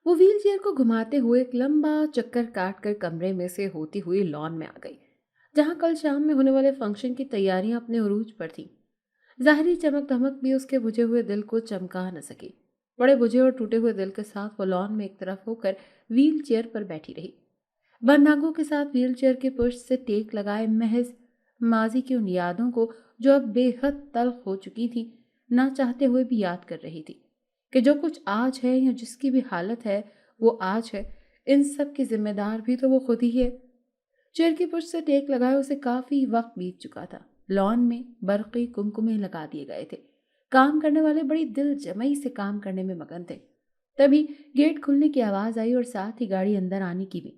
वो wheel chair को घुमाते हुए एक लंबा चक्कर काट कर कमरे में से होती हुई लॉन में आ गई, जहां कल शाम में होने वाले फंक्शन की तैयारियां अपने उरूज पर थीं। ज़ाहिरी चमक धमक भी उसके बुझे हुए दिल को चमका न सकी। बड़े बुझे और टूटे हुए दिल के साथ वो लॉन में एक तरफ होकर व्हील चेयर पर बैठी रही, बंद आंखों के साथ व्हील चेयर के पुष्ट से टेक लगाए महज माजी की उन यादों को जो अब बेहद तल्ख हो चुकी थी, ना चाहते हुए भी याद कर रही थी कि जो कुछ आज है या जिसकी भी हालत है वो आज है, इन सब की जिम्मेदार भी तो वो खुद ही है। चेयर की पुष्ट से टेक लगाए उसे काफी वक्त बीत चुका था। लॉन में बरक़ी कुमकुमे लगा दिए गए थे। काम करने वाले बड़ी दिल जमई से काम करने में मगन थे। तभी गेट खुलने की आवाज आई और साथ ही गाड़ी अंदर आने की भी।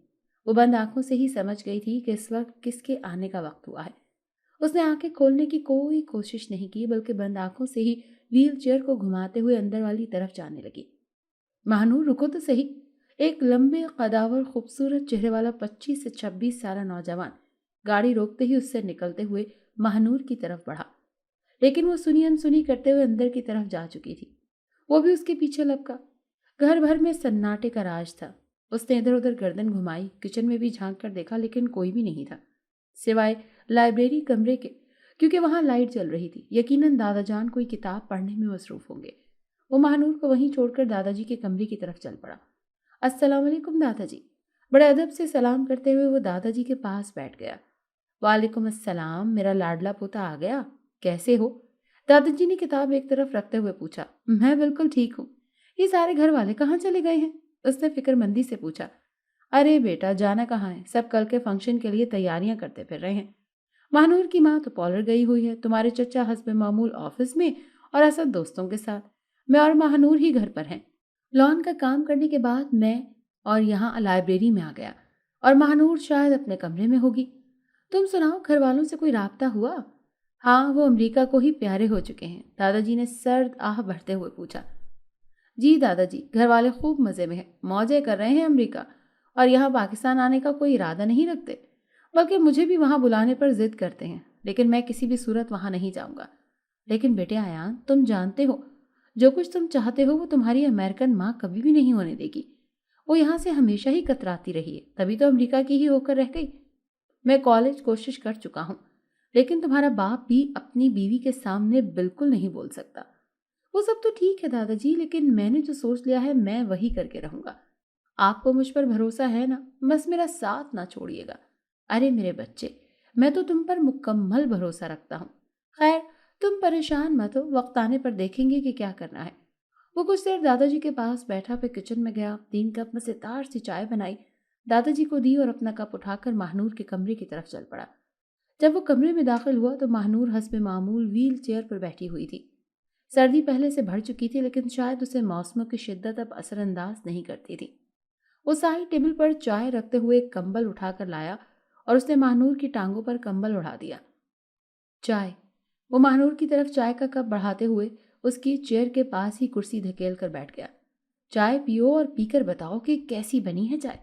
वो बंद आंखों से ही समझ गई थी कि इस वक्त किसके आने का वक्त हुआ है। उसने आंखें खोलने की कोई कोशिश नहीं की, बल्कि बंद आंखों से ही व्हील चेयर को घुमाते हुए अंदर वाली तरफ जाने लगी। महानूर रुको तो सही। एक लंबे कदावर खूबसूरत चेहरे वाला 25 से 26 साल नौजवान गाड़ी रोकते ही उससे निकलते हुए महानूर की तरफ बढ़ा, लेकिन वो सुनी अनसुनी करते हुए अंदर की तरफ जा चुकी थी। वो भी उसके पीछे लपका। घर भर में सन्नाटे का राज था। उसने इधर उधर गर्दन घुमाई, किचन में भी झांक कर देखा, लेकिन कोई भी नहीं था सिवाय लाइब्रेरी कमरे के, क्योंकि वहां लाइट जल रही थी। यकीनन दादाजान कोई किताब पढ़ने में मसरूफ होंगे। वो महानूर को वहीं छोड़कर दादाजी के कमरे की तरफ चल पड़ा। अस्सलाम वालेकुम दादाजी। बड़े अदब से सलाम करते हुए वो दादाजी के पास बैठ गया। वालेकुम अस्सलाम, मेरा लाडला पोता आ गया, कैसे हो? दादाजी ने किताब एक तरफ रखते हुए पूछा। मैं बिल्कुल ठीक हूँ। ये सारे घर वाले कहाँ चले गए हैं? उसने फिक्रमंदी से पूछा। अरे बेटा, जाना कहाँ है, सब कल के फंक्शन के लिए तैयारियां करते फिर रहे हैं। महानूर की माँ तो पॉलर गई हुई है, तुम्हारे चचा हस्ब मामूल ऑफिस में और असद दोस्तों के साथ। मैं और महानूर ही घर पर हैं। लॉन का काम करने के बाद मैं और यहाँ लाइब्रेरी में आ गया, और महानूर शायद अपने कमरे में होगी। तुम सुनाओ, घर वालों से कोई राबता हुआ? हाँ, वो अमेरिका को ही प्यारे हो चुके हैं, दादाजी ने सर्द आह भरते हुए पूछा। जी दादाजी, घर वाले खूब मज़े में हैं, मौजें कर रहे हैं अमेरिका, और यहाँ पाकिस्तान आने का कोई इरादा नहीं रखते, बल्कि मुझे भी वहाँ बुलाने पर जिद करते हैं, लेकिन मैं किसी भी सूरत वहाँ नहीं जाऊँगा। लेकिन बेटे आयान, तुम जानते हो, जो कुछ तुम चाहते हो वो तुम्हारी अमेरिकन माँ कभी भी नहीं होने देगी। वो यहाँ से हमेशा ही कतराती रही है, तभी तो अमेरिका की ही होकर रह गई। मैं कॉलेज कोशिश कर चुका हूँ, लेकिन तुम्हारा बाप भी अपनी बीवी के सामने बिल्कुल नहीं बोल सकता। वो सब तो ठीक है दादाजी, लेकिन मैंने जो सोच लिया है मैं वही करके रहूंगा। आपको मुझ पर भरोसा है ना? बस मेरा साथ ना छोड़िएगा। अरे मेरे बच्चे, मैं तो तुम पर मुकम्मल भरोसा रखता हूँ। खैर, तुम परेशान मत हो, वक्त आने पर देखेंगे कि क्या करना है। वो कुछ देर दादाजी के पास बैठा, फिर किचन में गया, 3 कप में से तार सी चाय बनाई, दादाजी को दी और अपना कप उठाकर महानूर के कमरे की तरफ चल पड़ा। जब वो कमरे में दाखिल हुआ तो महानूर हस्बे मामूल व्हील चेयर पर बैठी हुई थी। सर्दी पहले से बढ़ चुकी थी, लेकिन शायद उसे मौसमों की शिद्दत अब असरअंदाज नहीं करती थी। वो साइड टेबल पर चाय रखते हुए एक कंबल उठाकर लाया और उसने महानूर की टांगों पर कंबल उड़ा दिया। चाय। वो महानूर की तरफ चाय का कप बढ़ाते हुए उसकी चेयर के पास ही कुर्सी धकेल कर बैठ गया। चाय पियो और पीकर बताओ कि कैसी बनी है चाय।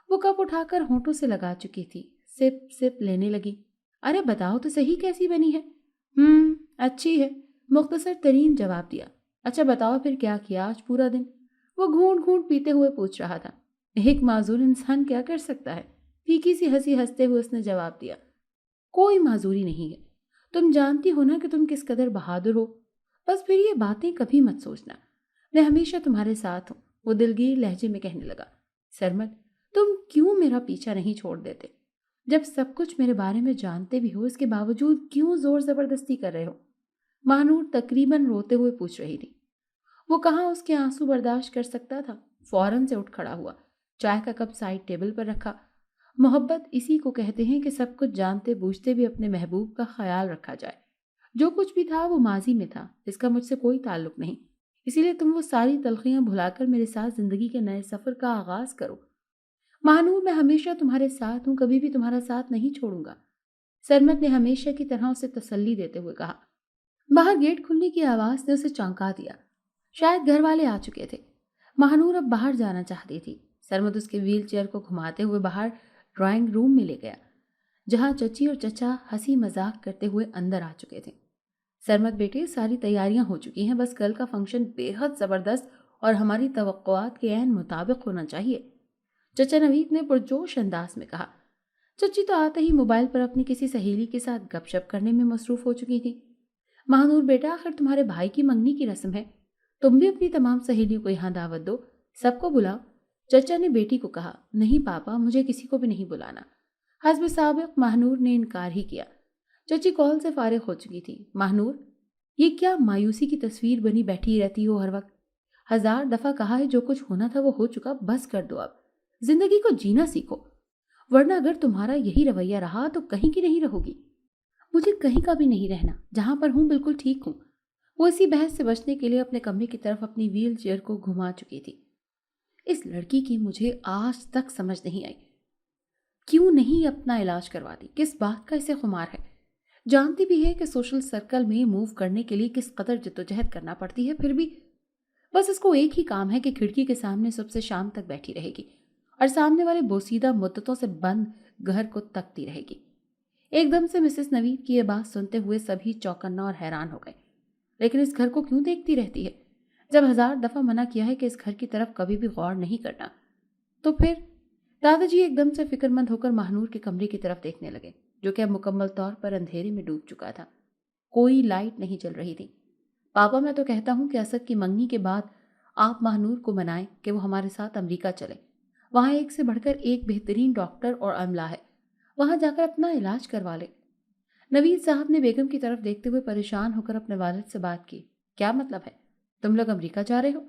वो कप उठाकर होंठों से लगा चुकी थी, सिप सिप लेने लगी। अरे बताओ तो सही कैसी बनी है? अच्छी है, मुख्तसर तरीन जवाब दिया। अच्छा बताओ फिर क्या किया आज पूरा दिन? वो घूंट घूंट पीते हुए पूछ रहा था। एक माजूर इंसान क्या कर सकता है? फीकी सी हंसी हंसते हुए उसने जवाब दिया। कोई माजूरी नहीं है। तुम जानती हो ना कि तुम किस कदर बहादुर हो। बस फिर ये बातें कभी मत सोचना। मैं हमेशा तुम्हारे साथ हूँ, वो दिलगीर लहजे में कहने लगा। सरमत, तुम क्यों मेरा पीछा नहीं छोड़ देते? जब सब कुछ मेरे बारे में जानते भी हो, इसके बावजूद क्यों जोर जबरदस्ती कर रहे हो? महानूर तकरीबन रोते हुए पूछ रही थी। वो कहाँ उसके आंसू बर्दाश्त कर सकता था। फौरन से उठ खड़ा हुआ, चाय का कप साइड टेबल पर रखा। मोहब्बत इसी को कहते हैं कि सब कुछ जानते बूझते भी अपने महबूब का ख्याल रखा जाए। जो कुछ भी था वो माजी में था, इसका मुझसे कोई ताल्लुक नहीं। इसीलिए तुम वो सारी तलखियां भुलाकर मेरे साथ जिंदगी के नए सफर का आगाज करो। महानूर, मैं हमेशा तुम्हारे साथ हूं, कभी भी तुम्हारा साथ नहीं छोड़ूंगा, सरमत ने हमेशा की तरह उसे तसल्ली देते हुए कहा। बाहर गेट खुलने की आवाज ने उसे चौंका दिया। शायद घर वाले आ चुके थे। महानूर अब बाहर जाना चाहती थी। सरमत उसके व्हील चेयर को घुमाते हुए बाहर ड्राइंग रूम में ले गया, जहां चची और चचा हंसी मजाक करते हुए अंदर आ चुके थे। सरमत बेटे, सारी तैयारियां हो चुकी हैं, बस कल का फंक्शन बेहद जबरदस्त اور ہماری توقعات کے عین مطابق ہونا چاہیے، چچا نوید نے پرجوش انداز میں کہا۔ چچی تو آتے ہی موبائل پر اپنی کسی سہیلی کے ساتھ گپ شپ کرنے میں مصروف ہو چکی تھی۔ مہنور بیٹا، آخر تمہارے بھائی کی منگنی کی رسم ہے، تم بھی اپنی تمام سہیلیوں کو یہاں دعوت دو، سب کو بلاؤ۔ چچا نے بیٹی کو کہا۔ نہیں پاپا، مجھے کسی کو بھی نہیں بلانا۔ حسب سابق مہنور نے انکار ہی کیا۔ چچی کال سے فارغ ہو چکی تھی۔ مہنور، یہ کیا مایوسی کی تصویر بنی بیٹھی رہتی ہو ہر وقت؟ 1000 دفعہ کہا ہے جو کچھ ہونا تھا وہ ہو چکا، بس کر دو اب، زندگی کو جینا سیکھو، ورنہ اگر تمہارا یہی رویہ رہا تو کہیں کی نہیں رہو گی۔ مجھے کہیں کا بھی نہیں رہنا، جہاں پر ہوں بالکل ٹھیک ہوں۔ وہ اسی بحث سے بچنے کے لیے اپنے کمرے کی طرف اپنی ویل چیئر کو گھما چکی تھی۔ اس لڑکی کی مجھے آج تک سمجھ نہیں آئی، کیوں نہیں اپنا علاج کرواتی؟ کس بات کا اسے خمار ہے؟ جانتی بھی ہے کہ سوشل سرکل میں موو کرنے کے لیے کس قدر جدوجہد کرنا پڑتی ہے، پھر بھی بس اس کو ایک ہی کام ہے کہ کھڑکی کے سامنے صبح سے شام تک بیٹھی رہے گی اور سامنے والے بوسیدہ مدتوں سے بند گھر کو تکتی رہے گی۔ ایک دم سے مسز نوید کی یہ بات سنتے ہوئے سبھی چوکنا اور حیران ہو گئے۔ لیکن اس گھر کو کیوں دیکھتی رہتی ہے؟ جب 1000 دفعہ منع کیا ہے کہ اس گھر کی طرف کبھی بھی غور نہیں کرنا، تو پھر؟ دادا جی ایک دم سے فکر مند ہو کر مہنور کے کمرے کی طرف دیکھنے لگے، جو کہ اب مکمل طور پر اندھیرے میں ڈوب چکا تھا۔ کوئی لائٹ نہیں چل رہی تھی۔ پاپا، میں تو کہتا ہوں کہ اسد کی منگنی کے بعد آپ مہنور کو منائیں کہ وہ ہمارے ساتھ امریکہ چلے۔ وہاں ایک سے بڑھ کر ایک بہترین ڈاکٹر اور عملہ ہے، وہاں جا کر اپنا علاج کروا لے۔ نوید صاحب نے بیگم کی طرف دیکھتے ہوئے پریشان ہو کر اپنے والد سے بات کی۔ کیا مطلب ہے؟ تم لوگ امریکہ جا رہے ہو؟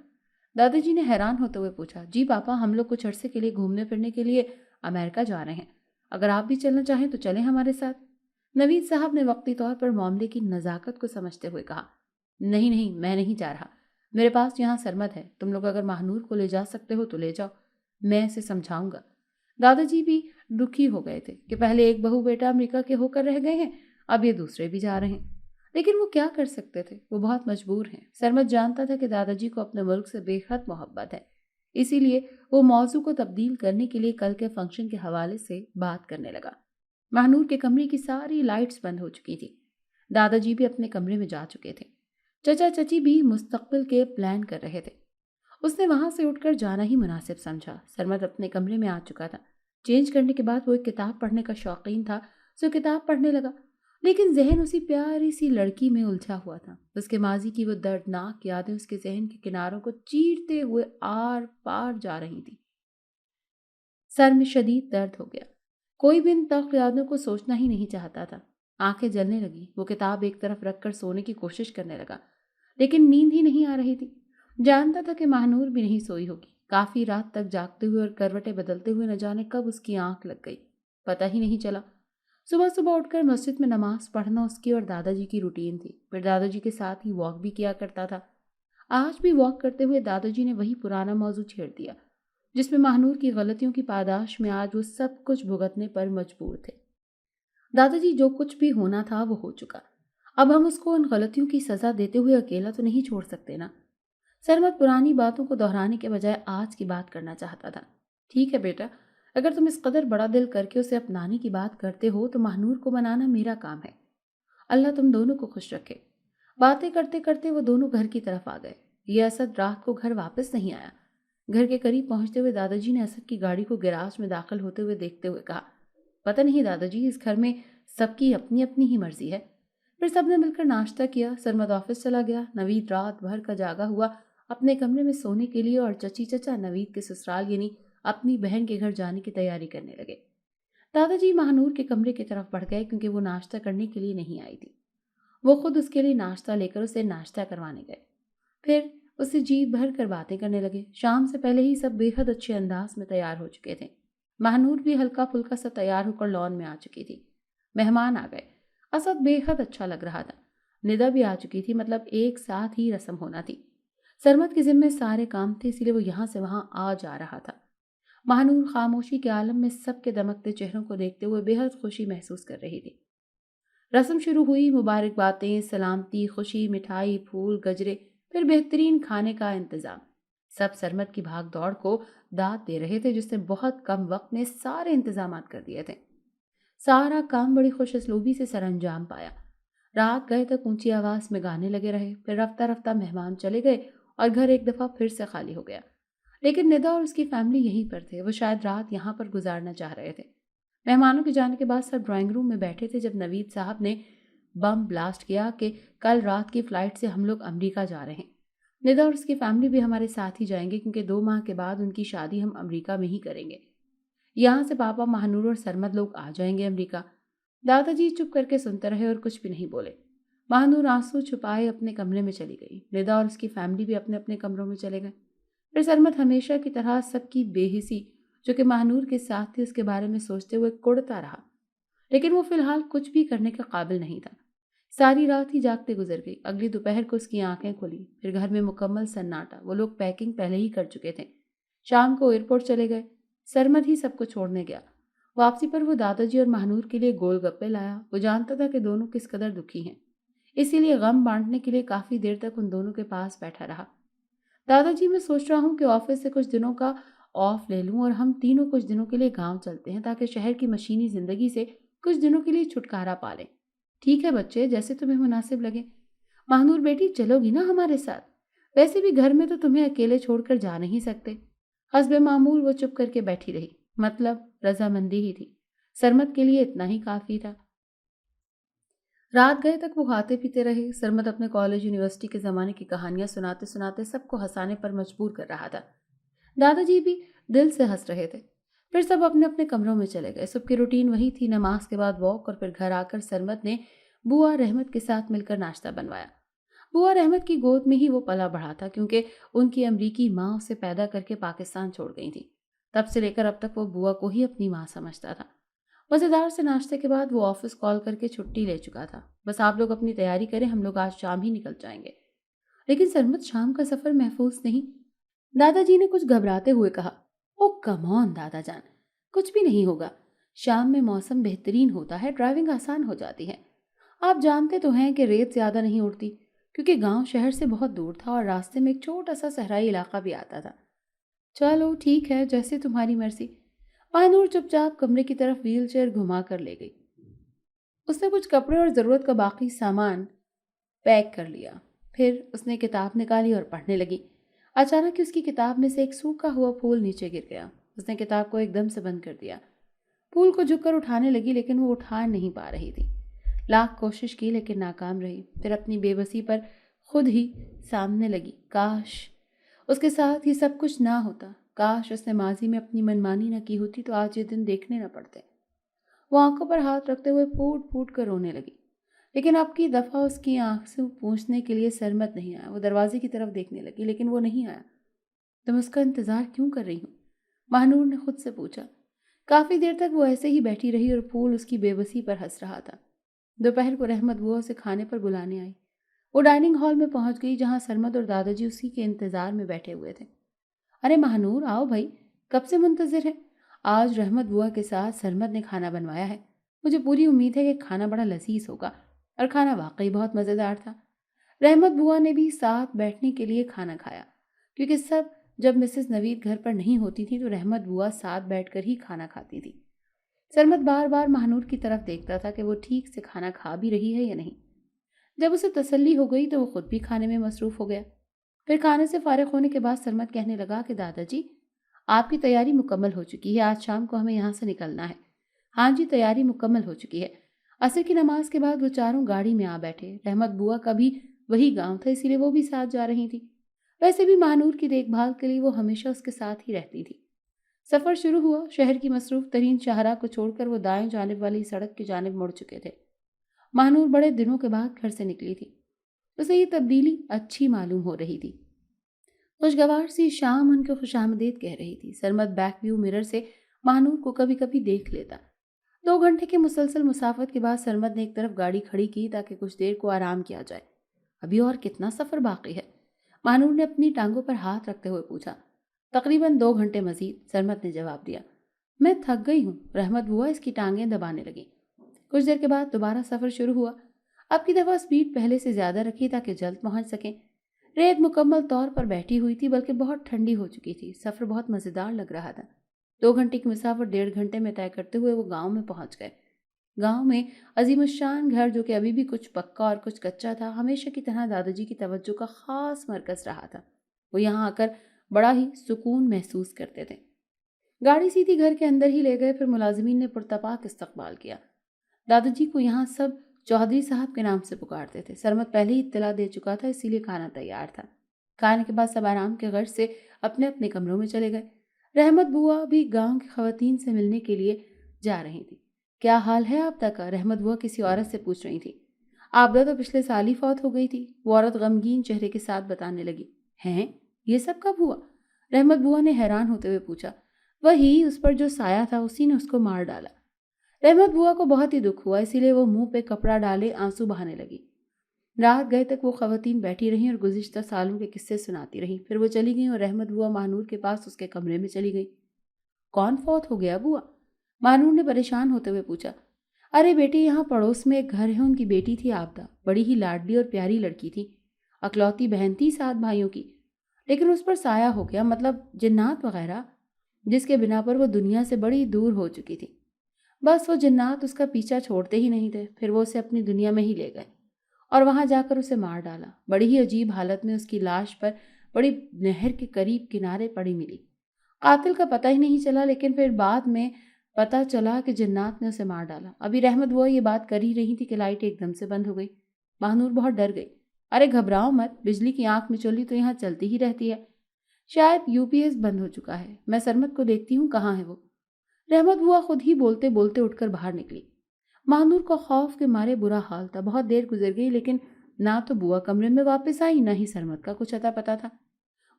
دادا جی نے حیران ہوتے ہوئے پوچھا۔ جی پاپا، ہم لوگ کچھ عرصے کے لیے گھومنے پھرنے کے لیے امریکہ جا رہے ہیں، اگر آپ بھی چلنا چاہیں تو چلیں ہمارے ساتھ۔ نوید صاحب نے وقتی طور پر معاملے کی نزاکت کو سمجھتے ہوئے کہا۔ نہیں نہیں، میں نہیں جا رہا، میرے پاس یہاں سرمد ہے، تم لوگ اگر مہنور کو لے جا سکتے ہو تو لے جاؤ، میں اسے سمجھاؤں گا۔ دادا جی بھی دکھی ہو گئے تھے کہ پہلے ایک بہو بیٹا امریکہ کے ہو کر رہ گئے ہیں، اب یہ دوسرے بھی جا رہے ہیں، لیکن وہ کیا کر سکتے تھے؟ وہ بہت مجبور ہیں۔ سرمد جانتا تھا کہ دادا جی کو اپنے ملک سے بے حد محبت ہے، اسی لیے وہ موضوع کو تبدیل کرنے کے لیے کل کے فنکشن کے حوالے سے بات کرنے لگا۔ مہنور کے کمرے کی ساری لائٹس بند ہو چکی تھی۔ دادا جی بھی اپنے کمرے میں جا چکے تھے۔ چچا چچی بھی مستقبل کے پلان کر رہے تھے۔ اس نے وہاں سے اٹھ کر جانا ہی مناسب سمجھا۔ سرمد اپنے کمرے میں آ چکا تھا۔ چینج کرنے کے بعد وہ ایک کتاب پڑھنے کا شوقین تھا، سو کتاب پڑھنے لگا، لیکن ذہن اسی پیاری سی لڑکی میں الجھا ہوا تھا۔ اس کے ماضی کی وہ دردناک یادیں اس کے ذہن کے کناروں کو چیرتے ہوئے آر پار جا رہی تھی۔ سر میں شدید درد ہو گیا۔ کوئی بھی ان تلخ یادوں کو سوچنا ہی نہیں چاہتا تھا۔ آنکھیں جلنے لگی۔ وہ کتاب ایک طرف رکھ کر سونے کی کوشش کرنے لگا، لیکن نیند ہی نہیں آ رہی تھی۔ جانتا تھا کہ مہنور بھی نہیں سوئی ہوگی۔ کافی رات تک جاگتے ہوئے اور کروٹیں بدلتے ہوئے نہ جانے کب اس کی آنکھ لگ گئی، پتہ ہی نہیں چلا۔ صبح صبح اٹھ کر مسجد میں نماز پڑھنا اس کی اور دادا جی کی روٹین تھی۔ پھر دادا جی کے ساتھ ہی واک بھی کیا کرتا تھا۔ آج بھی واک کرتے ہوئے دادا جی نے وہی پرانا موضوع چھیڑ دیا، جس میں مہنور کی غلطیوں کی پاداش میں آج وہ سب کچھ بھگتنے پر مجبور تھے۔ دادا جی، جو کچھ بھی ہونا تھا وہ ہو چکا، اب ہم اس کو ان غلطیوں کی سزا دیتے ہوئے اکیلا تو نہیں چھوڑ سکتے نا۔ سرمد پرانی باتوں کو دہرانے کے بجائے آج کی بات کرنا چاہتا تھا۔ ٹھیک ہے بیٹا، اگر تم اس قدر بڑا دل کر کے اسے اپنانے کی بات کرتے ہو تو مہنور کو منانا میرا کام ہے۔ اللہ تم دونوں کو خوش رکھے۔ باتیں کرتے کرتے وہ دونوں گھر کی طرف آ گئے۔ یہ اسد رات کو گھر واپس نہیں آیا۔ گھر کے قریب پہنچتے ہوئے دادا جی نے اسد کی گاڑی کو گیراج میں داخل ہوتے ہوئے دیکھتے ہوئے کہا، پتہ نہیں دادا جی، اس گھر میں سب کی اپنی اپنی ہی مرضی ہے۔ پھر سب نے مل کر ناشتہ کیا۔ سرمد آفس چلا گیا۔ نوید رات بھر کا جاگا ہوا اپنے کمرے میں سونے کے لیے، اور چچی چچا نوید کے سسرال یعنی اپنی بہن کے گھر جانے کی تیاری کرنے لگے۔ دادا جی مہنور کے کمرے کی طرف بڑھ گئے کیونکہ وہ ناشتہ کرنے کے لیے نہیں آئی تھی۔ وہ خود اس کے لیے ناشتہ لے کر اسے ناشتہ کروانے گئے، پھر اسے جی بھر کر باتیں کرنے لگے۔ شام سے پہلے ہی سب بے حد اچھے انداز میں تیار ہو چکے تھے۔ مہنور بھی ہلکا پھلکا سا تیار ہو کر لان میں آ چکی تھی۔ مہمان آ گئے۔ اسد بے حد اچھا لگ رہا تھا۔ ندا بھی آ چکی تھی، مطلب ایک ساتھ ہی رسم ہونا تھی۔ سرمد کے ذمے سارے کام تھے، اسی لیے وہ یہاں سے وہاں آ جا رہا تھا۔ مہنور خاموشی کے عالم میں سب کے دمکتے چہروں کو دیکھتے ہوئے بے حد خوشی محسوس کر رہی تھی۔ رسم شروع ہوئی۔ مبارک باتیں، سلامتی، خوشی، مٹھائی، پھول، گجرے، پھر بہترین کھانے کا انتظام۔ سب سرمد کی بھاگ دوڑ کو داد دے رہے تھے، جس نے بہت کم وقت میں سارے انتظامات کر دیے تھے۔ سارا کام بڑی خوش اسلوبی سے سر انجام پایا۔ رات گئے تک اونچی آواز میں گانے لگے رہے، پھر رفتہ رفتہ مہمان چلے گئے اور گھر ایک دفعہ پھر سے خالی ہو گیا۔ لیکن ندا اور اس کی فیملی یہیں پر تھے، وہ شاید رات یہاں پر گزارنا چاہ رہے تھے۔ مہمانوں کے جانے کے بعد سب ڈرائنگ روم میں بیٹھے تھے جب نوید صاحب نے بم بلاسٹ کیا کہ کل رات کی فلائٹ سے ہم لوگ امریکہ جا رہے ہیں۔ ندا اور اس کی فیملی بھی ہمارے ساتھ ہی جائیں گے کیونکہ 2 ماہ کے بعد ان کی شادی ہم امریکہ میں ہی کریں گے۔ یہاں سے پاپا، مہنور اور سرمد لوگ آ جائیں گے امریکہ۔ دادا جی چپ کر کے سنتے رہے اور کچھ بھی نہیں بولے۔ مہنور آنسو چھپائے اپنے کمرے میں چلی گئی۔ ندا اور اس کی فیملی بھی اپنے اپنے کمروں میں چلے گئے۔ پھر سرمد ہمیشہ کی طرح سب کی بے حسی جو کہ مہنور کے ساتھ تھی اس کے بارے میں سوچتے ہوئے کڑتا رہا، لیکن وہ فی الحال کچھ بھی کرنے کے قابل نہیں تھا۔ ساری رات ہی جاگتے گزر گئی۔ اگلی دوپہر کو اس کی آنکھیں کھلی۔ پھر گھر میں مکمل سناٹا، وہ لوگ پیکنگ پہلے ہی کر چکے تھے۔ شام کو ایئرپورٹ چلے گئے۔ سرمد ہی سب کو چھوڑنے گیا۔ واپسی پر وہ دادا جی اور مہنور کے لیے گول گپے لایا۔ وہ جانتا تھا کہ دونوں کس قدر دکھی ہیں، اسی لیے غم بانٹنے کے لیے کافی دیر تک ان دونوں کے پاس بیٹھا رہا۔ دادا جی، میں سوچ رہا ہوں کہ آفس سے کچھ دنوں کا آف لے لوں اور ہم تینوں کچھ دنوں کے لیے گاؤں چلتے ہیں تاکہ شہر کی مشینی زندگی سے کچھ دنوں کے لیے چھٹکارا پا لیں۔ ٹھیک ہے بچے، جیسے تمہیں مناسب لگے۔ مہنور بیٹی، چلو گی نا ہمارے ساتھ؟ ویسے بھی گھر میں تو تمہیں اکیلے چھوڑ کر جا نہیں سکتے۔ حسب معمول وہ چپ کر کے بیٹھی رہی، مطلب رضامندی ہی تھی۔ سرمد کے لیے اتنا ہی کافی تھا۔ رات گئے تک وہ کھاتے پیتے رہے۔ سرمد اپنے کالج یونیورسٹی کے زمانے کی کہانیاں سناتے سناتے سب کو ہنسانے پر مجبور کر رہا تھا۔ دادا جی بھی دل سے ہنس رہے تھے۔ پھر سب اپنے اپنے کمروں میں چلے گئے۔ صبح کی روٹین وہی تھی، نماز کے بعد واک اور پھر گھر آ کر سرمد نے بوا رحمت کے ساتھ مل کر ناشتہ بنوایا۔ بوا رحمت کی گود میں ہی وہ پلا بڑھا تھا کیونکہ ان کی امریکی ماں اسے پیدا کر کے پاکستان چھوڑ گئی تھی۔ تب سے لے کر اب تک وہ بوا کو ہی اپنی ماں سمجھتا تھا۔ مزیدار سے ناشتے کے بعد وہ آفس کال کر کے چھٹی لے چکا تھا۔ بس آپ لوگ اپنی تیاری کریں، ہم لوگ آج شام ہی نکل جائیں گے۔ لیکن سرمد، شام کا سفر محفوظ نہیں، دادا جی نے کچھ گھبراتے ہوئے کہا۔ او کم آن دادا جان، کچھ بھی نہیں ہوگا۔ شام میں موسم بہترین ہوتا ہے، ڈرائیونگ آسان ہو جاتی ہے۔ آپ جانتے تو ہیں کہ ریت زیادہ نہیں اڑتی کیونکہ گاؤں شہر سے بہت دور تھا اور راستے میں ایک چھوٹا سا صحرائی علاقہ بھی آتا تھا۔ چلو ٹھیک ہے، جیسے تمہاری مرضی۔ مہنور چپ چاپ کمرے کی طرف ویل چیئر گھما کر لے گئی۔ اس نے کچھ کپڑے اور ضرورت کا باقی سامان پیک کر لیا۔ پھر اس نے کتاب نکالی اور پڑھنے لگی۔ اچانک اس کی کتاب میں سے ایک سوکھا ہوا پھول نیچے گر گیا۔ اس نے کتاب کو ایک دم سے بند کر دیا۔ پھول کو جھک کر اٹھانے لگی لیکن وہ اٹھا نہیں پا رہی تھی۔ لاکھ کوشش کی لیکن ناکام رہی۔ پھر اپنی بے بسی پر خود ہی سامنے لگی۔ کاش اس کے ساتھ یہ سب کچھ نہ ہوتا، کاش اس نے ماضی میں اپنی منمانی نہ کی ہوتی تو آج یہ دن دیکھنے نہ پڑتے۔ وہ آنکھوں پر ہاتھ رکھتے ہوئے پھوٹ پھوٹ کر رونے لگی۔ لیکن اب کی دفعہ اس کی آنکھ سے پوچھنے کے لیے سرمد نہیں آیا۔ وہ دروازے کی طرف دیکھنے لگی لیکن وہ نہیں آیا۔ تم اس کا انتظار کیوں کر رہی ہوں؟ مہنور نے خود سے پوچھا۔ کافی دیر تک وہ ایسے ہی بیٹھی رہی اور پھول اس کی بے بسی پر ہنس رہا تھا۔ دوپہر کو رحمت بوا اسے کھانے پر بلانے آئی۔ وہ ڈائننگ ہال میں پہنچ گئی جہاں سرمد اور دادا جی اسی کے انتظار میں بیٹھے ہوئے تھے۔ ارے مہنور، آؤ بھائی، کب سے منتظر ہے؟ آج رحمت بوا کے ساتھ سرمد نے کھانا بنوایا ہے۔ مجھے پوری امید ہے کہ کھانا بڑا لذیذ ہوگا، اور کھانا واقعی بہت مزیدار تھا۔ رحمت بوا نے بھی ساتھ بیٹھنے کے لیے کھانا کھایا کیونکہ جب مسز نوید گھر پر نہیں ہوتی تھی تو رحمت بوا ساتھ بیٹھ کر ہی کھانا کھاتی تھی۔ سرمد بار بار مہنور کی طرف دیکھتا تھا کہ وہ ٹھیک سے کھانا کھا بھی رہی ہے یا نہیں۔ جب اسے تسلی ہو گئی تو وہ خود بھی کھانے میں مصروف ہو گیا۔ پھر کھانے سے فارغ ہونے کے بعد سرمد کہنے لگا کہ دادا جی، آپ کی تیاری مکمل ہو چکی ہے، آج شام کو ہمیں یہاں سے نکلنا ہے۔ ہاں جی، تیاری مکمل ہو چکی ہے۔ عصر کی نماز کے بعد وہ چاروں گاڑی میں آ بیٹھے۔ رحمت بوا کا بھی وہی گاؤں تھا، اسی لیے وہ بھی ساتھ جا رہی تھی۔ ویسے بھی مہنور کی دیکھ بھال کے لیے وہ ہمیشہ اس کے ساتھ ہی رہتی تھی۔ سفر شروع ہوا۔ شہر کی مصروف ترین شاہراہ کو چھوڑ کر وہ دائیں جانب والی سڑک کی جانب مڑ چکے تھے۔ مہنور بڑے دنوں کے بعد گھر سے نکلی تھی۔ اسے یہ تبدیلی اچھی معلوم ہو رہی تھی۔ خوشگوار سی شام ان کو خوش آمدید کہہ رہی تھی۔ سرمد بیک ویو مرر سے مہنور کو کبھی کبھی دیکھ لیتا۔ 2 گھنٹے کے مسلسل مسافت کے بعد سرمد نے ایک طرف گاڑی کھڑی کی تاکہ کچھ دیر کو آرام کیا جائے۔ ابھی اور کتنا سفر باقی ہے؟ مہنور نے اپنی ٹانگوں پر ہاتھ رکھتے ہوئے پوچھا۔ تقریباً 2 گھنٹے مزید، سرمد نے جواب دیا۔ میں تھک گئی ہوں، رحمت بوا اس کی ٹانگیں دبانے لگی۔ کچھ دیر کے بعد دوبارہ سفر شروع ہوا۔ اب کی دفعہ سپیڈ پہلے سے زیادہ رکھی تاکہ جلد پہنچ سکیں۔ ریت مکمل طور پر بیٹھی ہوئی تھی بلکہ بہت ٹھنڈی ہو چکی تھی۔ سفر بہت مزیدار لگ رہا تھا۔ 2 گھنٹے کی مسافت 1.5 گھنٹے میں طے کرتے ہوئے وہ گاؤں میں پہنچ گئے۔ گاؤں میں عظیم الشان گھر جو کہ ابھی بھی کچھ پکا اور کچھ کچا تھا، ہمیشہ کی طرح دادا جی کی توجہ کا خاص مرکز رہا تھا۔ वो यहाँ आकर बड़ा ही सुकून महसूस करते थे। गाड़ी सीधी घर के अंदर ही ले गए, फिर मुलाजिमीन ने पुरतपाक इस्तकबाल किया। दादाजी को यहाँ सब चौधरी साहब के नाम से पुकारते थे। सरमद पहले ही इत्तला दे चुका था, इसीलिए खाना तैयार था। खाने के बाद सब आराम के गर्ज से अपने अपने कमरों में चले गए। रहमत बुआ भी गांव की खवातीन से मिलने के लिए जा रही थी। क्या हाल है आपदा का? रहमत बुआ किसी औरत से पूछ रही थी। आपदा तो पिछले साल ही फौत हो गई थी, वो औरत गमगीन चेहरे के साथ बताने लगी। हैं, ये सब कब हुआ? रहमत बुआ ने हैरान होते हुए पूछा। वही, उस पर जो साया था उसी ने उसको मार डाला। रहमत बुआ को बहुत ही दुख हुआ, इसीलिए वो मुंह पे कपड़ा डाले आंसू बहाने लगी। रात गए तक वो खवातीन बैठी रहीं और गुज़िश्ता सालों के किस्से सुनाती रहीं। फिर वो चली गईं और रहमत बुआ महानूर के पास उसके कमरे में चली गई। कौन फौत हो गया बुआ? महानूर ने परेशान होते हुए पूछा। अरे बेटी, यहाँ पड़ोस में एक घर है, उनकी बेटी थी आपदा। बड़ी ही लाडली और प्यारी लड़की थी, अकलौती बहन थी 7 भाइयों की। लेकिन उस पर साया हो गया, मतलब जिन्नात वगैरह, जिसके बिना पर वो दुनिया से बड़ी दूर हो चुकी थी। बस वो जिन्नात उसका पीछा छोड़ते ही नहीं थे। फिर वो उसे अपनी दुनिया में ही ले गए और वहां जाकर उसे मार डाला। बड़ी ही अजीब हालत में उसकी लाश पर बड़ी नहर के करीब किनारे पड़ी मिली। कातिल का पता ही नहीं चला, लेकिन फिर बाद में पता चला कि जिन्नात ने उसे मार डाला। अभी रहमत वो ये बात कर ही रही थी कि लाइट एकदम से बंद हो गई। महानूर बहुत डर गई। अरे घबराओ मत, बिजली की आंख में चोली तो यहाँ चलती ही रहती है। शायद यूपीएस बंद हो चुका है, मैं सरमत को देखती हूँ, कहाँ है वो? रहमत बुआ खुद ही बोलते बोलते उठकर बाहर निकली। महानूर को खौफ के मारे बुरा हाल था। बहुत देर गुजर गई, लेकिन ना तो बुआ कमरे में वापस आई, ना ही सरमत का कुछ अता पता था।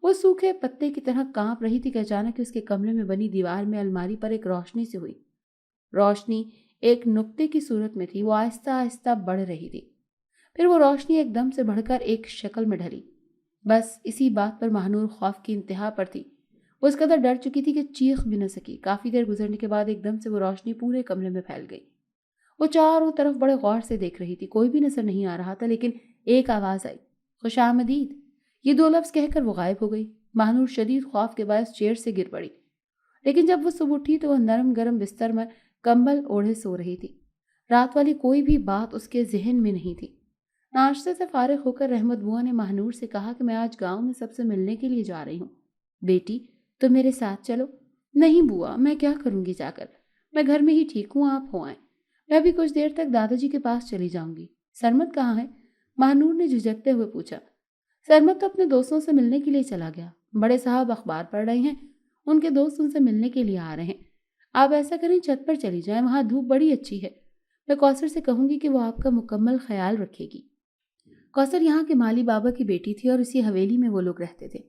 वो सूखे पत्ते की तरह कांप रही थी कि अचानक उसके कमरे में बनी दीवार में अलमारी पर एक रोशनी से हुई। रोशनी एक नुक्ते की सूरत में थी। वो आहिस्ता आहिस्ता बढ़ रही थी। फिर वो रोशनी एकदम से बढ़कर एक शक्ल में ढली। बस इसी बात पर महानूर खौफ की इंतहा पर थी। वो इस कदर डर चुकी थी कि चीख भी न सकी। काफी देर गुजरने के बाद एकदम से वो रोशनी पूरे कमरे में फैल गई। वो चारों तरफ बड़े गौर से देख रही थी। कोई भी नजर नहीं आ रहा था, लेकिन एक आवाज आई, खुशामदीद। ये 2 लफ्ज कहकर वो गायब हो गई। महानूर शदीद खौफ के बायस चेयर से गिर पड़ी, लेकिन जब वो सुबह उठी तो वह नरम गरम बिस्तर में कंबल ओढ़े सो रही थी। रात वाली कोई भी बात उसके जहन में नहीं थी। नाश्ते से फारिग होकर रहमत बुआ ने महानूर से कहा कि मैं आज गांव में सबसे मिलने के लिए जा रही हूँ, बेटी तो मेरे साथ चलो। नहीं बुआ, मैं क्या करूंगी जाकर, मैं घर में ही ठीक हूँ, आप हो आए। मैं भी कुछ देर तक दादाजी के पास चली जाऊंगी। सरमत कहाँ है? महानूर ने झिझकते हुए पूछा। सरमत तो अपने दोस्तों से मिलने के लिए चला गया। बड़े साहब अखबार पढ़ रहे हैं, उनके दोस्त उनसे मिलने के लिए आ रहे हैं। आप ऐसा करें, छत पर चली जाएं, वहां धूप बड़ी अच्छी है। मैं कौसर से कहूंगी कि वो आपका मुकम्मल ख्याल रखेगी। कौसर यहाँ के माली बाबा की बेटी थी और इसी हवेली में वो लोग रहते थे।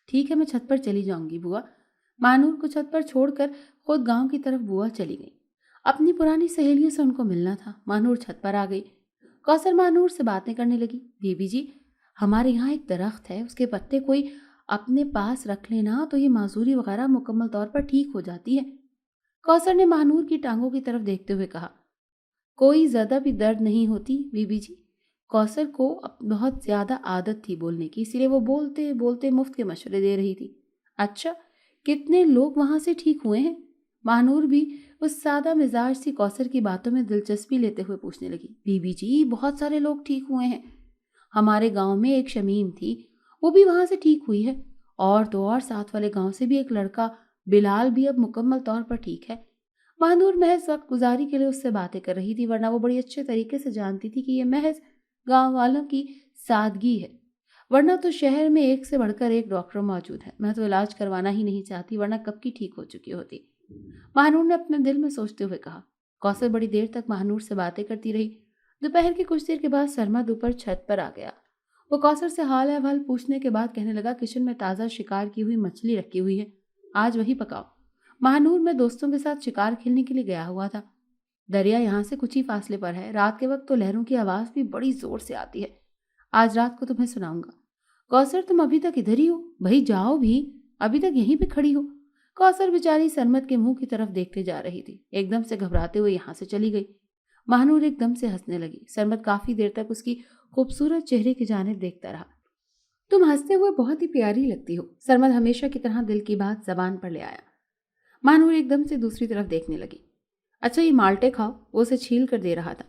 ठीक है, मैं छत पर चली जाऊंगी बुआ। महानूर को छत पर छोड़कर खुद गांव की तरफ बुआ चली गई। अपनी पुरानी सहेलियों से उनको मिलना था। महानूर छत पर आ गई। कौसर महानूर से बातें करने लगी। बीबी जी, हमारे यहाँ एक दरख्त है, उसके पत्ते कोई अपने पास रख लेना तो ये माजूरी वगैरह मुकम्मल तौर पर ठीक हो जाती है। कौसर ने महानूर की टांगों की तरफ देखते हुए कहा। कोई ज्यादा भी दर्द नहीं होती बीबी जी। कौसर को बहुत ज्यादा आदत थी बोलने की, इसीलिए वो बोलते बोलते मुफ्त के मशवरे दे रही थी। अच्छा, कितने लोग वहां से ठीक हुए हैं? महानूर भी उस सादा मिजाज सी कौसर की बातों में दिलचस्पी लेते हुए पूछने लगी। बीबी जी, बहुत सारे लोग ठीक हुए हैं। हमारे गांव में एक शमीम थी, वो भी वहां से ठीक हुई है। और तो और साथ वाले गांव से भी एक लड़का बिलाल भी अब मुकम्मल तौर पर ठीक है। महानूर महज वक्त गुजारी के लिए उससे बातें कर रही थी, वरना वो बड़ी अच्छे तरीके से जानती थी कि ये महज गांव वालों की सादगी है। वरना तो शहर में एक से बढ़कर एक डॉक्टर मौजूद है। मैं तो इलाज करवाना ही नहीं चाहती, वरना कब की ठीक हो चुकी होती। महानूर ने अपने दिल में सोचते हुए कहा। कौसर बड़ी देर तक महानूर से बातें करती रही। दोपहर की कुछ देर के बाद सरमद ऊपर छत पर आ गया। वो कौसर से हाल अहवाल पूछने के बाद कहने लगा, किचन में ताज़ा शिकार की हुई मछली रखी हुई है, आज वही पकाओ। महानूर में दोस्तों के साथ शिकार खेलने के लिए गया हुआ था। दरिया यहाँ से कुछ ही फासले पर है। रात के वक्त तो लहरों की आवाज़ भी बड़ी जोर से आती है। आज रात को तुम्हें सुनाऊंगा। कौसर, तुम अभी तक इधर ही हो? भाई जाओ भी, अभी तक यहीं पे खड़ी हो। कौसर बेचारी सरमद के मुंह की तरफ देखते जा रही थी। एकदम से घबराते हुए यहाँ से चली गई। महानूर एकदम से हंसने लगी। सरमद काफी देर तक उसकी खूबसूरत चेहरे की जानिब देखता रहा। तुम हंसते हुए बहुत ही प्यारी लगती हो। सरमद हमेशा की तरह दिल की बात जबान पर ले आया। महानूर एकदम से दूसरी तरफ देखने लगी। अच्छा, ये माल्टे खाओ, वो उसे छील कर दे रहा था।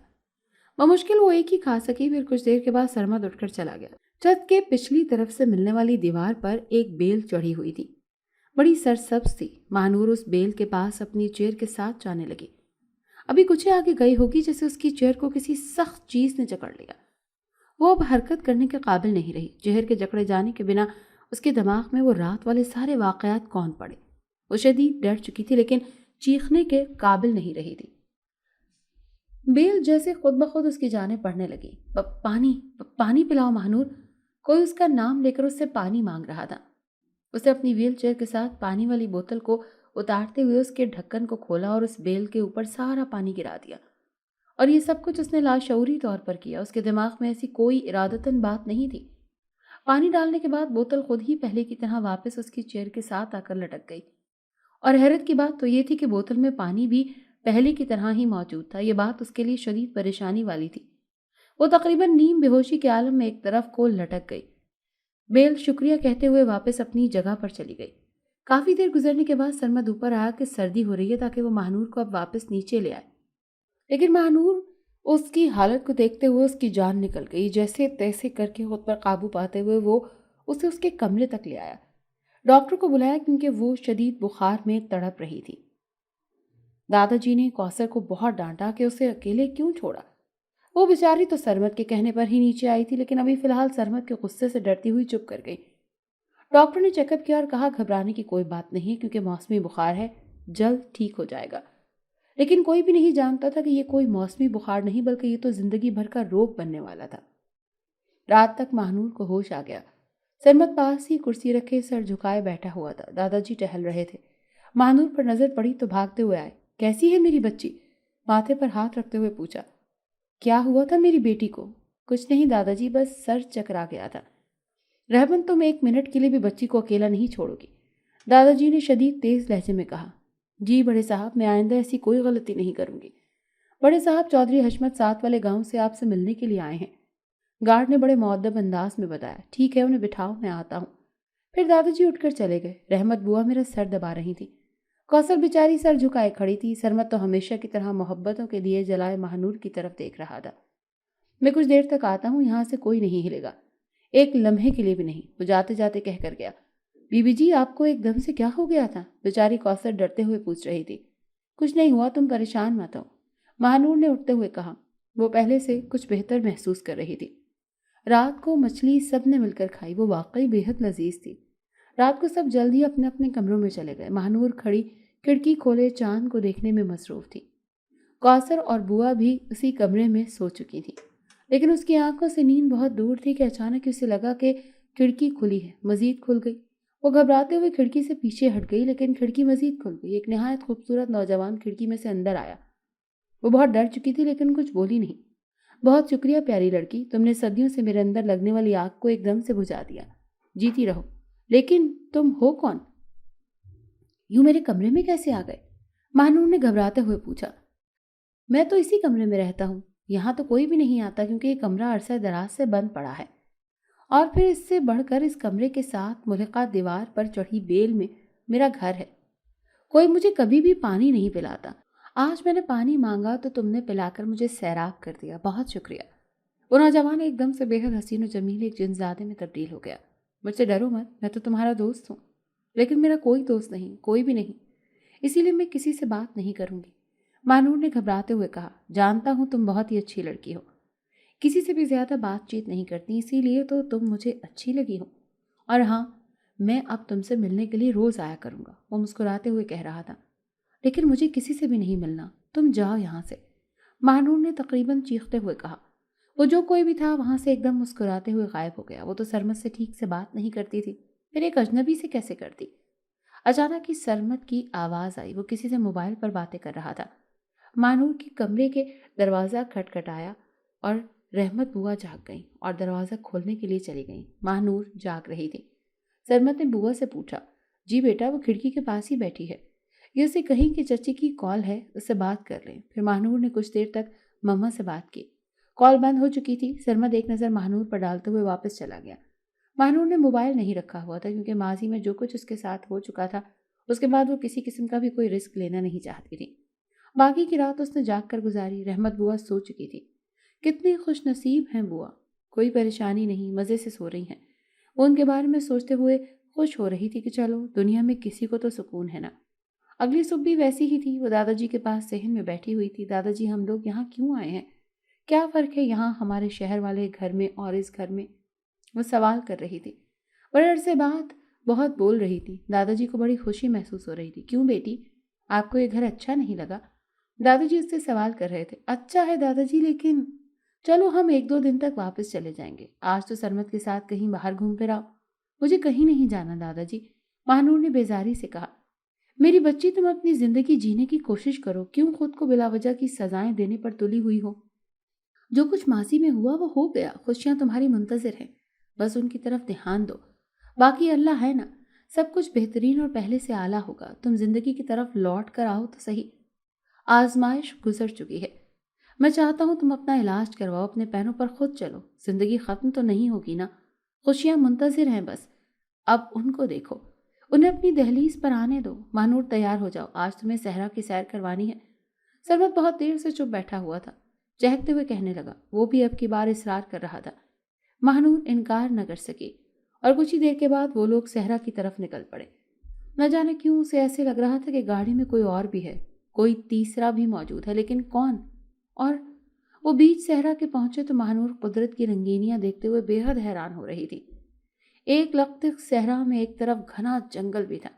बमुश्किल वो एक ही खा सकी। फिर कुछ देर के बाद सरमद उठकर चला गया। छत के पिछली तरफ से मिलने वाली दीवार पर एक बेल चढ़ी हुई थी, बड़ी सरसब्ज थी। महानूर उस बेल के पास अपनी चेयर के साथ जाने लगी। अभी कुछ ही आगे गई होगी जैसे उसकी चेयर को किसी सख्त चीज ने जकड़ लिया। वो अब हरकत करने के काबिल नहीं रही। चेहर के जकड़े जाने के बिना उसके दिमाग में वो रात वाले सारे वाकयात कौन पड़े। वो शदीद डर चुकी थी लेकिन चीखने के काबिल नहीं रही थी। बेल जैसे खुद ब खुद उसकी जानें पड़ने लगी। पानी, पानी पिलाओ महानूर। कोई उसका नाम लेकर उससे पानी मांग रहा था। उसे अपनी व्हील चेयर के साथ पानी वाली बोतल को उतारते हुए उसके ढक्कन को खोला और उस बेल के ऊपर सारा पानी गिरा दिया। और ये सब कुछ उसने लाशऊरी तौर पर किया। उसके दिमाग में ऐसी कोई इरादतन बात नहीं थी। पानी डालने के बाद बोतल खुद ही पहले की तरह वापस उसकी चेयर के साथ आकर लटक गई। और हैरत की बात तो ये थी कि बोतल में पानी भी पहले की तरह ही मौजूद था। ये बात उसके लिए शदीद परेशानी वाली थी। वो तकरीबन नीम बेहोशी के आलम में एक तरफ को लटक गई। बेल शुक्रिया कहते हुए वापस अपनी जगह पर चली गई। काफी देर गुजरने के बाद सरमद ऊपर आया कि सर्दी हो रही है ताकि वो महानूर को अब वापस नीचे ले आए। लेकिन महानूर उसकी हालत को देखते हुए उसकी जान निकल गई। जैसे तैसे करके खुद पर काबू पाते हुए वो उसे उसके कमरे तक ले आया। डॉक्टर को बुलाया क्योंकि वो शदीद बुखार में तड़प रही थी। दादाजी ने कौसर को बहुत डांटा कि उसे अकेले क्यों छोड़ा। वो बेचारी तो सरमद के कहने पर ही नीचे आई थी, लेकिन अभी फिलहाल सरमद के गुस्से से डरती हुई चुप कर गई। डॉक्टर ने चेकअप किया और कहा घबराने की कोई बात नहीं क्योंकि मौसमी बुखार है, जल्द ठीक हो जाएगा। लेकिन कोई भी नहीं जानता था कि ये कोई मौसमी बुखार नहीं बल्कि ये तो जिंदगी भर का रोग बनने वाला था। रात तक महानूर को होश आ गया। सरमद पास ही कुर्सी रखे सर झुकाए बैठा हुआ था। दादाजी टहल रहे थे। महानूर पर नजर पड़ी तो भागते हुए आए। कैसी है मेरी बच्ची? माथे पर हाथ रखते हुए पूछा। क्या हुआ था मेरी बेटी को? कुछ नहीं दादाजी, बस सर चकरा गया था। रहमन, तुम एक मिनट के लिए भी बच्ची को अकेला नहीं छोड़ोगी, दादाजी ने शदीद तेज लहजे में कहा। जी बड़े साहब, मैं आइंदा ऐसी कोई गलती नहीं करूंगी। बड़े साहब, चौधरी हशमत साथ वाले गांव से आपसे मिलने के लिए आए हैं, गार्ड ने बड़े मुअद्दब अंदाज में बताया। ठीक है, उन्हें बिठाओ, मैं आता हूँ। फिर दादाजी उठकर चले गए। रहमत बुआ मेरा सर दबा रही थी। कौसर बेचारी सर झुकाए खड़ी थी। सरमत तो हमेशा की तरह मोहब्बतों के दिए जलाए महानूर की तरफ देख रहा था। मैं कुछ देर तक आता हूँ, यहाँ से कोई नहीं हिलेगा, एक लम्हे के लिए भी नहीं, वो जाते जाते कह कर गया। बीबी जी, आपको एकदम से क्या हो गया था? बेचारी कौसर डरते हुए पूछ रही थी। कुछ नहीं हुआ, तुम परेशान मत हो, महानूर ने उठते हुए कहा। वो पहले से कुछ बेहतर महसूस कर रही थी। रात को मछली सब ने मिलकर खाई, वो वाकई बेहद लजीज थी। रात को सब जल्दी अपने अपने कमरों में चले गए। महानूर खड़ी खिड़की खोले चांद को देखने में मसरूफ थी। कौसर और बुआ भी उसी कमरे में सो चुकी थी, लेकिन उसकी आंखों से नींद बहुत दूर थी कि अचानक उसे लगा कि खिड़की खुली है, मजीद खुल गई। वो घबराते हुए खिड़की से पीछे हट गई, लेकिन खिड़की मजीद खुल गई। एक नहायत खूबसूरत नौजवान खिड़की में से अंदर आया। वो बहुत डर चुकी थी लेकिन कुछ बोली नहीं। बहुत शुक्रिया प्यारी लड़की, तुमने सदियों से मेरे अंदर लगने वाली आग को एकदम से बुझा दिया। जीती रहो। लेकिन तुम हो कौन? यूं मेरे कमरे में कैसे आ गए? महानूर ने घबराते हुए पूछा। मैं तो इसी कमरे में रहता हूँ, यहाँ तो कोई भी नहीं आता क्योंकि ये कमरा अरसा दराज से बंद पड़ा है। और फिर इससे बढ़कर इस कमरे के साथ मुल्का दीवार पर चढ़ी बेल में मेरा घर है। कोई मुझे कभी भी पानी नहीं पिलाता। आज मैंने पानी मांगा तो तुमने पिलाकर मुझे सैराब कर दिया, बहुत शुक्रिया। वो नौजवान एकदम से बेहद हसीन और जमील एक जिनजादे में तब्दील हो गया। मुझसे डरो मत, मैं तो तुम्हारा दोस्त हूँ। लेकिन मेरा कोई दोस्त नहीं, कोई भी नहीं, इसीलिए मैं किसी से बात नहीं करूंगी, मानूर ने घबराते हुए कहा। जानता हूँ तुम बहुत ही अच्छी लड़की हो, किसी से भी ज्यादा बातचीत नहीं करती, इसीलिए तो तुम मुझे अच्छी लगी हो। और हाँ, मैं अब तुमसे मिलने के लिए रोज आया करूंगा, वो मुस्कुराते हुए कह रहा था। लेकिन मुझे किसी से भी नहीं मिलना, तुम जाओ यहाँ से, महानूर ने तकरीबन चीखते हुए कहा। वो जो कोई भी था वहां से एकदम मुस्कुराते हुए गायब हो गया। वो तो सरमत से ठीक से बात नहीं करती थी, फिर एक अजनबी से कैसे करती? अचानक ही सरमत की आवाज आई। वो किसी से मोबाइल पर बातें कर रहा था। महानूर के कमरे के दरवाज़ा खटखटाया और रहमत बुआ जाग गईं और दरवाज़ा खोलने के लिए चली गईं। महानूर जाग रही थी। सरमत ने बुआ से पूछा। जी बेटा, वो खिड़की के पास ही बैठी है, ये उसे कहीं कि चची की कॉल है, उससे बात कर लें। फिर महानूर ने कुछ देर तक मम्मा से बात की। कॉल बंद हो चुकी थी। सरमत एक नज़र महानूर पर डालते हुए वापस चला गया। महानूर ने मोबाइल नहीं रखा हुआ था क्योंकि माजी में जो कुछ उसके साथ हो चुका था उसके बाद वो किसी किस्म का भी कोई रिस्क लेना नहीं चाहती थी। बाकी की रात उसने जाग कर गुजारी। रहमत बुआ सो चुकी थी। कितनी खुश नसीब हैं बुआ, कोई परेशानी नहीं, मज़े से सो रही हैं। वो उनके बारे में सोचते हुए खुश हो रही थी कि चलो दुनिया में किसी को तो सुकून है ना। अगली सुबह भी वैसी ही थी। वो दादाजी के पास सहन में बैठी हुई थी। दादाजी, हम लोग यहाँ क्यों आए हैं? क्या फ़र्क है यहाँ हमारे शहर वाले घर में और इस घर में? वो सवाल कर रही थी। बड़े अरसे बाद बहुत बोल रही थी। दादाजी को बड़ी खुशी महसूस हो रही थी। क्यों बेटी, आपको ये घर अच्छा नहीं लगा? दादाजी उससे सवाल कर रहे थे। अच्छा है दादाजी, लेकिन चलो हम 1-2 दिन तक वापस चले जाएंगे। आज तो सरमत के साथ कहीं बाहर घूम फिर आओ। मुझे कहीं नहीं जाना दादाजी, महानूर ने बेजारी से कहा। मेरी बच्ची, तुम अपनी जिंदगी जीने की कोशिश करो, क्यों खुद को बिला वजह की सजाएं देने पर तुली हुई हो? जो कुछ माजी में हुआ वो हो गया, खुशियां तुम्हारी मुंतजिर हैं, बस उनकी तरफ ध्यान दो। बाकी अल्लाह है ना, सब कुछ बेहतरीन और पहले से आला होगा। तुम जिंदगी की तरफ लौट कर आओ तो सही। आजमाइश गुजर चुकी है। मैं चाहता हूं तुम अपना इलाज करवाओ, अपने पैरों पर खुद चलो। जिंदगी खत्म तो नहीं होगी ना, खुशियां मुंतजिर हैं बस। अब उनको देखो, उन्हें अपनी दहलीज पर आने दो। महानूर, तैयार हो जाओ, आज तुम्हें सहरा की सैर करवानी है। सरवत बहुत देर से चुप बैठा हुआ था। चहकते हुए कहने लगा। वो भी अब की बार इसरार कर रहा था। महानूर इनकार न कर सकी और कुछ ही देर के बाद वो लोग सहरा की तरफ निकल पड़े। न जाने क्यों उसे ऐसे लग रहा था कि गाड़ी में कोई और भी है, कोई तीसरा भी मौजूद है, लेकिन कौन? और वो बीच सहरा के पहुंचे तो महानूर कुदरत की रंगीनियां देखते हुए बेहद हैरान हो रही थी। एक लख्त सहरा में एक तरफ घना जंगल भी था।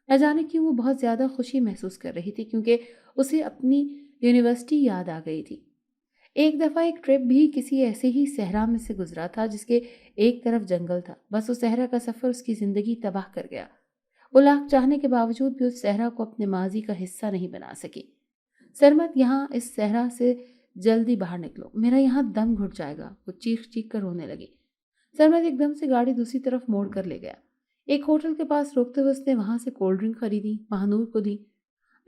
न जाने क्यों वो बहुत ज्यादा खुशी महसूस कर रही थी, क्योंकि उसे अपनी यूनिवर्सिटी याद आ गई थी। एक दफा एक ट्रिप भी किसी ऐसे ही सहरा में से गुजरा था जिसके एक तरफ जंगल था। बस उस सहरा का सफर उसकी जिंदगी तबाह कर गया। वो लाख चाहने के बावजूद भी उस सहरा को अपने माजी का हिस्सा नहीं बना सकी। सरमत, यहाँ इस सहरा से जल्दी बाहर निकलो, मेरा यहाँ दम घुट जाएगा। वो चीख चीख कर रोने लगी। सरमत एकदम से गाड़ी दूसरी तरफ मोड़ कर ले गया। एक होटल के पास रोकते हुए उसने वहां से कोल्ड ड्रिंक खरीदी, महानूर को दी।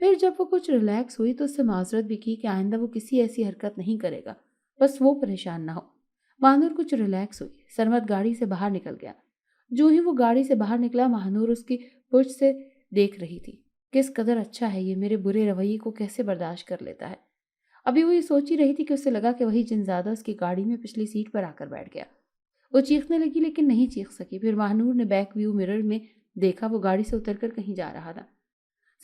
फिर जब वो कुछ रिलैक्स हुई तो उससे माजरत भी की कि आइंदा वो किसी ऐसी हरकत नहीं करेगा, बस वो परेशान ना हो। महानूर कुछ रिलैक्स हुई। सरमत गाड़ी से बाहर निकल गया। जो ही वो गाड़ी से बाहर निकला, महानूर उसकी पुर्ज से देख रही थी। किस कदर अच्छा है ये, मेरे बुरे रवैये को कैसे बर्दाश्त कर लेता है। अभी वो ये सोच ही रही थी कि उसे लगा कि वही जिनजादा उसकी गाड़ी में पिछली सीट पर आकर बैठ गया। वो चीखने लगी लेकिन नहीं चीख सकी। फिर महानूर ने बैक व्यू मिरर में देखा, वो गाड़ी से उतरकर कहीं जा रहा था।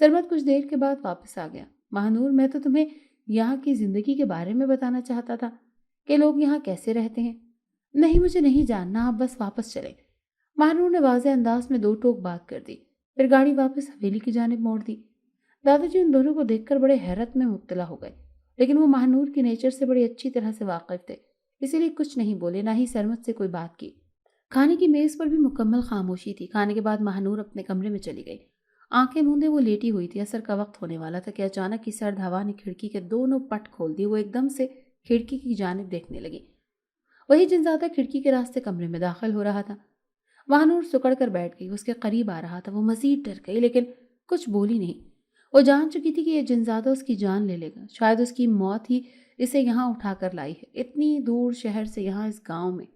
सरमत कुछ देर के बाद वापस आ गया। महानूर, मैं तो तुम्हें यहाँ की जिंदगी के बारे में बताना चाहता था कि लोग यहाँ कैसे रहते हैं। नहीं, मुझे नहीं जानना, आप बस वापस चले। महानूर ने वाज़ेह अंदाज में दो टोक बात कर दी। फिर गाड़ी वापस हवेली की जानिब मोड़ दी। दादाजी उन दोनों को देखकर बड़े हैरत में मुब्तला हो गए, लेकिन वो महानूर के नेचर से बड़ी अच्छी तरह से वाकिफ थे, इसीलिए कुछ नहीं बोले, ना ही सरमत से कोई बात की। खाने की मेज पर भी मुकम्मल खामोशी थी। खाने के बाद महानूर अपने कमरे में चली गई। आंखें मूंदे वो लेटी हुई थी। असर का वक्त होने वाला था कि अचानक की सर्द हवा ने खिड़की के दोनों पट खोल दिए। वो एकदम से खिड़की की जानिब देखने लगी। वही जिनजादा खिड़की के रास्ते कमरे में दाखिल हो रहा था। महानूर सुकड़ कर बैठ गई। उसके करीब आ रहा था। वो मजीद डर गई, लेकिन कुछ बोली नहीं। वो जान चुकी थी कि यह जिनजादा उसकी जान ले लेगा। शायद उसकी मौत ही इसे यहाँ उठाकर लाई है, इतनी दूर शहर से यहाँ इस गांव में।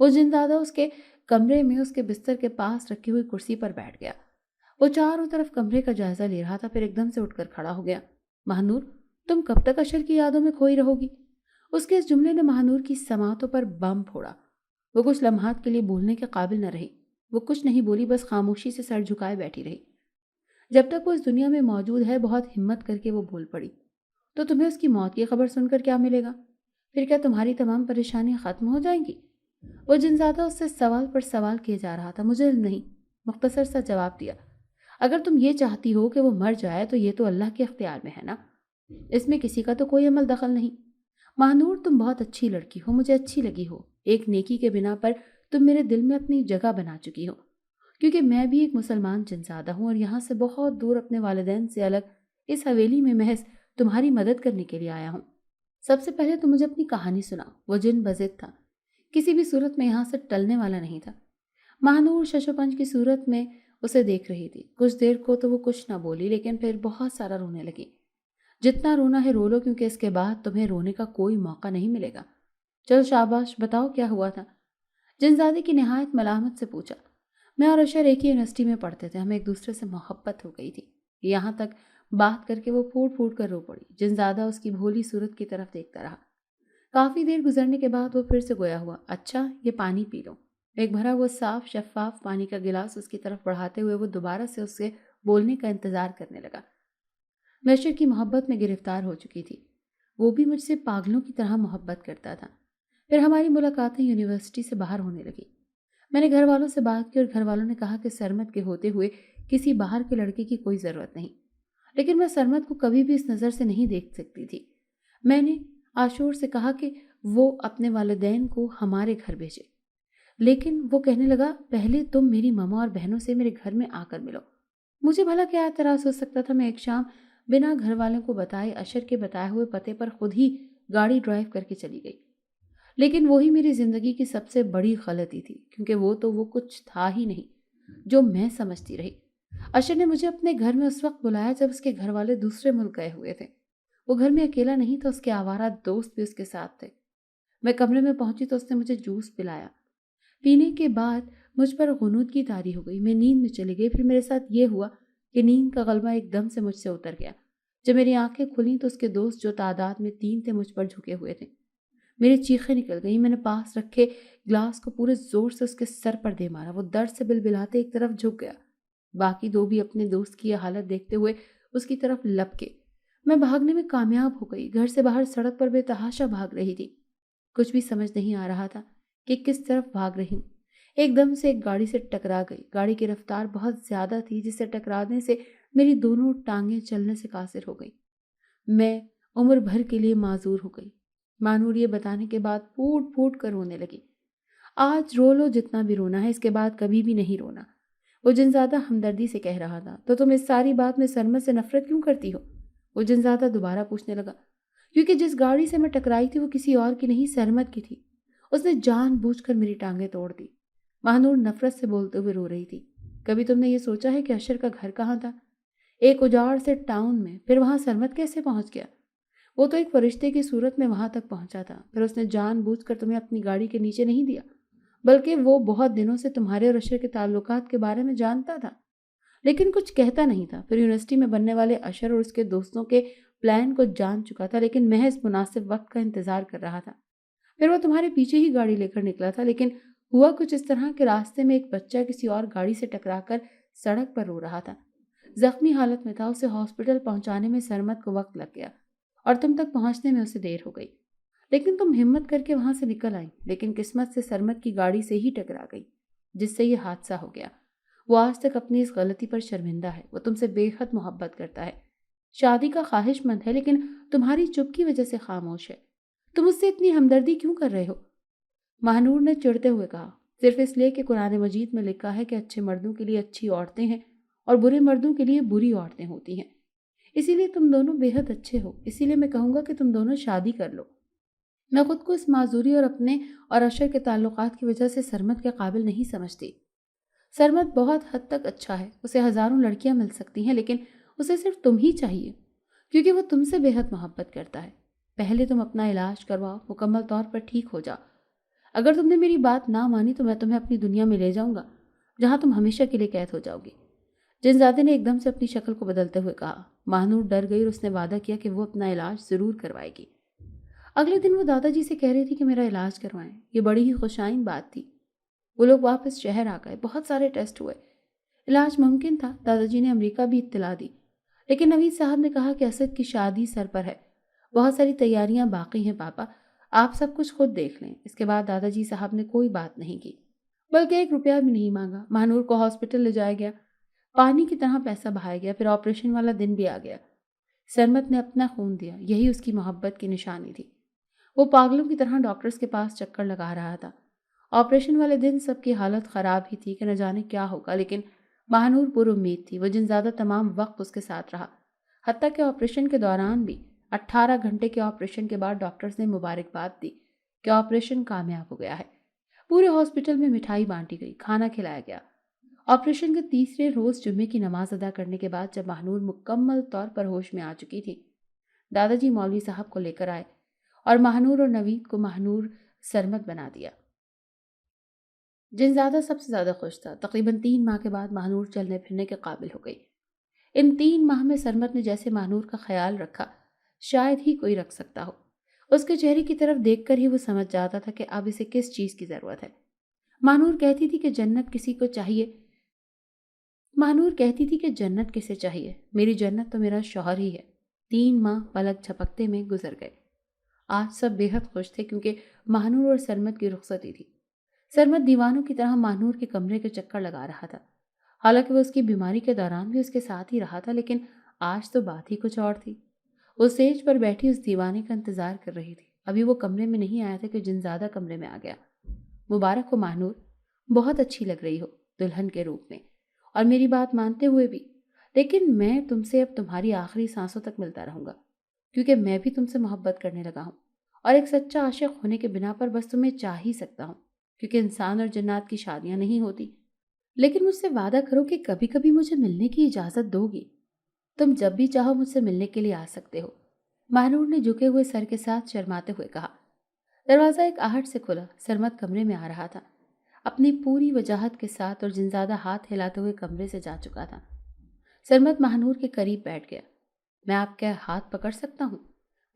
वो जिनजादा उसके कमरे में उसके बिस्तर के पास रखी हुई कुर्सी पर बैठ गया। वो चारों तरफ कमरे का जायजा ले रहा था, फिर एकदम से उठकर खड़ा हो गया। महानूर, तुम कब तक अशर की यादों में खोई रहोगी? उसके इस जुमले ने महानूर की समातों पर बम फोड़ा। वो कुछ लम्हात के लिए बोलने के काबिल न रही। वो कुछ नहीं बोली, बस खामोशी से सर झुकाए बैठी रही। जब तक वो इस दुनिया में मौजूद है, बहुत हिम्मत करके वो बोल पड़ी, तो तुम्हें उसकी मौत की खबर सुनकर क्या मिलेगा? फिर क्या तुम्हारी तमाम परेशानियां खत्म हो जाएंगी? वो जिनजादा उससे सवाल पर सवाल किए जा रहा था। मुझे इल्म नहीं, मुख्तसर सा जवाब दिया। अगर तुम ये चाहती हो कि वो मर जाए तो ये तो अल्लाह के अख्तियार में है ना, इसमें किसी का तो कोई अमल दखल नहीं। महानूर, तुम बहुत अच्छी लड़की हो, मुझे अच्छी लगी हो। एक नेकी के बिना पर तुम मेरे दिल में अपनी जगह बना चुकी हो, क्योंकि मैं भी एक मुसलमान जिनजादा हूँ और यहाँ से बहुत दूर अपने वालिदैन से अलग इस हवेली में महज तुम्हारी मदद करने के लिए आया हूँ। सबसे पहले तो मुझे अपनी कहानी सुनाओ। वो जिन बजिद था, किसी भी सूरत में यहाँ से टलने वाला नहीं था। महानूर शशोपंज की सूरत में उसे देख रही थी। कुछ देर को तो वो कुछ ना बोली, लेकिन फिर बहुत सारा रोने लगी। जितना रोना है रो लो, क्योंकि इसके बाद तुम्हें रोने का कोई मौका नहीं मिलेगा। चल शाबाश, बताओ क्या हुआ था? जिनजादे की निहायत मलामत से पूछा। मैं और अशर एक ही यूनिवर्सिटी में पढ़ते थे, हमें एक दूसरे से मोहब्बत हो गई थी। यहाँ तक बात करके वो फूट फूट कर रो पड़ी। जिनजादा उसकी भोली सूरत की तरफ देखता रहा। کافی دیر گزرنے کے بعد وہ پھر سے گویا ہوا، اچھا یہ پانی پی لو۔ ایک بھرا ہوا صاف شفاف پانی کا گلاس اس کی طرف بڑھاتے ہوئے وہ دوبارہ سے اس سے بولنے کا انتظار کرنے لگا۔ میں عشر کی محبت میں گرفتار ہو چکی تھی، وہ بھی مجھ سے پاگلوں کی طرح محبت کرتا تھا۔ پھر ہماری ملاقاتیں یونیورسٹی سے باہر ہونے لگی۔ میں نے گھر والوں سے بات کی اور گھر والوں نے کہا کہ سرمد کے ہوتے ہوئے کسی باہر کے لڑکے کی کوئی ضرورت نہیں، لیکن میں سرمد کو کبھی بھی اس نظر سے نہیں دیکھ سکتی تھی۔ میں نے عاشور سے کہا کہ وہ اپنے والدین کو ہمارے گھر بھیجے، لیکن وہ کہنے لگا پہلے تم میری ماما اور بہنوں سے میرے گھر میں آ کر ملو۔ مجھے بھلا کیا اعتراض ہو سکتا تھا؟ میں ایک شام بنا گھر والوں کو بتائے عشر کے بتائے ہوئے پتے پر خود ہی گاڑی ڈرائیو کر کے چلی گئی، لیکن وہی میری زندگی کی سب سے بڑی غلطی تھی، کیونکہ وہ کچھ تھا ہی نہیں جو میں سمجھتی رہی۔ عشر نے مجھے اپنے گھر میں اس وقت بلایا جب اس کے گھر والے دوسرے ملک گئے ہوئے تھے۔ وہ گھر میں اکیلا نہیں تھا، اس کے آوارہ دوست بھی اس کے ساتھ تھے۔ میں کمرے میں پہنچی تو اس نے مجھے جوس پلایا۔ پینے کے بعد مجھ پر غنودگی طاری ہو گئی، میں نیند میں چلی گئی۔ پھر میرے ساتھ یہ ہوا کہ نیند کا غلبہ ایک دم سے مجھ سے اتر گیا۔ جب میری آنکھیں کھلیں تو اس کے دوست جو تعداد میں 3 تھے مجھ پر جھکے ہوئے تھے۔ میری چیخیں نکل گئیں، میں نے پاس رکھے گلاس کو پورے زور سے اس کے سر پر دے مارا۔ وہ درد سے بلبلاتے ایک طرف جھک گیا۔ باقی 2 بھی اپنے دوست کی یہ حالت دیکھتے ہوئے اس کی طرف لپکے۔ میں بھاگنے میں کامیاب ہو گئی، گھر سے باہر سڑک پر بے تحاشا بھاگ رہی تھی۔ کچھ بھی سمجھ نہیں آ رہا تھا کہ کس طرف بھاگ رہی ہوں۔ ایک دم سے ایک گاڑی سے ٹکرا گئی۔ گاڑی کی رفتار بہت زیادہ تھی جس سے ٹکرانے سے میری دونوں ٹانگیں چلنے سے قاصر ہو گئی۔ میں عمر بھر کے لیے معذور ہو گئی۔ مانور یہ بتانے کے بعد پھوٹ پھوٹ کر رونے لگی۔ آج رو لو جتنا بھی رونا ہے، اس کے بعد کبھی بھی نہیں رونا۔ وہ جنزادہ ہمدردی سے کہہ رہا تھا، تو تم اس ساری بات میں سرمد سے نفرت کیوں کرتی ہو؟ وہ جنزادہ دوبارہ پوچھنے لگا۔ کیونکہ جس گاڑی سے میں ٹکرائی تھی وہ کسی اور کی نہیں، سرمد کی تھی۔ اس نے جان بوجھ کر میری ٹانگیں توڑ دی۔ مہنور نفرت سے بولتے ہوئے رو رہی تھی۔ کبھی تم نے یہ سوچا ہے کہ عشر کا گھر کہاں تھا؟ ایک اجاڑ سے ٹاؤن میں، پھر وہاں سرمد کیسے پہنچ گیا؟ وہ تو ایک فرشتے کی صورت میں وہاں تک پہنچا تھا۔ پھر اس نے جان بوجھ کر تمہیں اپنی گاڑی کے نیچے نہیں دیا، بلکہ وہ بہت دنوں سے تمہارے اور عشر کے تعلقات کے بارے میں جانتا تھا، لیکن کچھ کہتا نہیں تھا۔ پھر یونیورسٹی میں بننے والے عشر اور اس کے دوستوں کے پلان کو جان چکا تھا، لیکن محض مناسب وقت کا انتظار کر رہا تھا۔ پھر وہ تمہارے پیچھے ہی گاڑی لے کر نکلا تھا، لیکن ہوا کچھ اس طرح کہ راستے میں ایک بچہ کسی اور گاڑی سے ٹکرا کر سڑک پر رو رہا تھا، زخمی حالت میں تھا۔ اسے ہاسپٹل پہنچانے میں سرمد کو وقت لگ گیا اور تم تک پہنچنے میں اسے دیر ہو گئی، لیکن تم ہمت کر کے وہاں سے نکل آئی۔ لیکن قسمت سے سرمد کی گاڑی سے ہی ٹکرا گئی، جس سے یہ حادثہ ہو گیا۔ وہ آج تک اپنی اس غلطی پر شرمندہ ہے۔ وہ تم سے بے حد محبت کرتا ہے، شادی کا خواہش مند ہے، لیکن تمہاری چپ کی وجہ سے خاموش ہے۔ تم اس سے اتنی ہمدردی کیوں کر رہے ہو؟ مہنور نے چڑھتے ہوئے کہا، صرف اس لیے کہ قرآن مجید میں لکھا ہے کہ اچھے مردوں کے لیے اچھی عورتیں ہیں اور برے مردوں کے لیے بری عورتیں ہوتی ہیں۔ اسی لیے تم دونوں بے حد اچھے ہو، اسی لیے میں کہوں گا کہ تم دونوں شادی کر لو۔ میں خود کو اس معذوری اور اپنے اور عشر کے تعلقات کی وجہ سے سرمد کے قابل نہیں سمجھتی۔ سرمد بہت حد تک اچھا ہے، اسے ہزاروں لڑکیاں مل سکتی ہیں، لیکن اسے صرف تم ہی چاہیے، کیونکہ وہ تم سے بے حد محبت کرتا ہے۔ پہلے تم اپنا علاج کرواؤ، مکمل طور پر ٹھیک ہو جاؤ۔ اگر تم نے میری بات نہ مانی تو میں تمہیں اپنی دنیا میں لے جاؤں گا، جہاں تم ہمیشہ کے لیے قید ہو جاؤ گی۔ جنزادے نے ایک دم سے اپنی شکل کو بدلتے ہوئے کہا۔ مہنور ڈر گئی اور اس نے وعدہ کیا کہ وہ اپنا علاج ضرور کروائے گی۔ اگلے دن وہ دادا جی سے کہہ رہی تھی کہ میرا علاج کروائیں۔ یہ بڑی ہی خوشائن بات تھی۔ وہ لوگ واپس شہر آ گئے، بہت سارے ٹیسٹ ہوئے، علاج ممکن تھا۔ دادا جی نے امریکہ بھی اطلاع دی، لیکن نوید صاحب نے کہا کہ اسد کی شادی سر پر ہے، بہت ساری تیاریاں باقی ہیں پاپا، آپ سب کچھ خود دیکھ لیں۔ اس کے بعد دادا جی صاحب نے کوئی بات نہیں کی، بلکہ 1 روپیہ بھی نہیں مانگا۔ مہنور کو ہاسپٹل لے جایا گیا، پانی کی طرح پیسہ بہایا گیا، پھر آپریشن والا دن بھی آ گیا۔ سرمد نے اپنا خون دیا، یہی اس کی محبت کی نشانی تھی۔ وہ پاگلوں کی طرح ڈاکٹرز کے پاس چکر لگا رہا تھا۔ آپریشن والے دن سب کی حالت خراب ہی تھی کہ نہ جانے کیا ہوگا، لیکن مہنور پر امید تھی۔ وہ جنزادہ تمام وقت اس کے ساتھ رہا، حتیٰ کہ آپریشن کے دوران بھی۔ 18 گھنٹے کے آپریشن کے بعد ڈاکٹرز نے مبارکباد دی کہ آپریشن کامیاب ہو گیا ہے۔ پورے ہاسپٹل میں مٹھائی بانٹی گئی، کھانا کھلایا گیا۔ آپریشن کے تیسرے روز جمعے کی نماز ادا کرنے کے بعد جب مہنور مکمل طور پر ہوش میں آ چکی تھی، دادا جی مولوی صاحب کو لے کر آئے اور مہنور اور نوید کو مہنور سرمد بنا دیا۔ جنزادہ سب سے زیادہ خوش تھا۔ تقریباً 3 ماہ کے بعد مہنور چلنے پھرنے کے قابل ہو گئی۔ ان 3 ماہ میں سرمد نے جیسے مہنور کا خیال رکھا، شاید ہی کوئی رکھ سکتا ہو۔ اس کے چہرے کی طرف دیکھ کر ہی وہ سمجھ جاتا تھا کہ اب اسے کس چیز کی ضرورت ہے۔ مانور کہتی تھی کہ جنت کسی کو چاہیے مانور کہتی تھی کہ جنت کسے چاہیے، میری جنت تو میرا شوہر ہی ہے۔ 3 ماہ پلک جھپکتے میں گزر گئے۔ آج سب بے حد خوش تھے کیونکہ مانور اور سرمد کی رخصتی تھی۔ سرمد دیوانوں کی طرح مانور کے کمرے کے چکر لگا رہا تھا۔ حالانکہ وہ اس کی بیماری کے دوران بھی اس کے ساتھ ہی رہا تھا، لیکن آج تو بات ہی کچھ اور تھی۔ وہ سیج پر بیٹھی اس دیوانے کا انتظار کر رہی تھی۔ ابھی وہ کمرے میں نہیں آیا تھا کہ جنزادہ کمرے میں آ گیا۔ مبارک ہو مانور، بہت اچھی لگ رہی ہو دلہن کے روپ میں، اور میری بات مانتے ہوئے بھی۔ لیکن میں تم سے اب تمہاری آخری سانسوں تک ملتا رہوں گا، کیونکہ میں بھی تم سے محبت کرنے لگا ہوں، اور ایک سچا عاشق ہونے کے بنا پر بس تمہیں چاہ ہی سکتا ہوں، کیونکہ انسان اور جنات کی شادیاں نہیں ہوتی۔ لیکن مجھ سے وعدہ کرو کہ کبھی کبھی مجھے ملنے کی اجازت دو گی۔ تم جب بھی چاہو مجھ سے ملنے کے لیے آ سکتے ہو، مانور نے جھکے ہوئے سر کے ساتھ شرماتے ہوئے کہا۔ دروازہ ایک آہٹ سے کھلا۔ سرمد کمرے میں آ رہا تھا، اپنی پوری وجاہت کے ساتھ، اور جنزادہ ہاتھ ہلاتے ہوئے کمرے سے جا چکا تھا۔ سرمد مانور کے قریب بیٹھ گیا۔ میں آپ کا ہاتھ پکڑ سکتا ہوں؟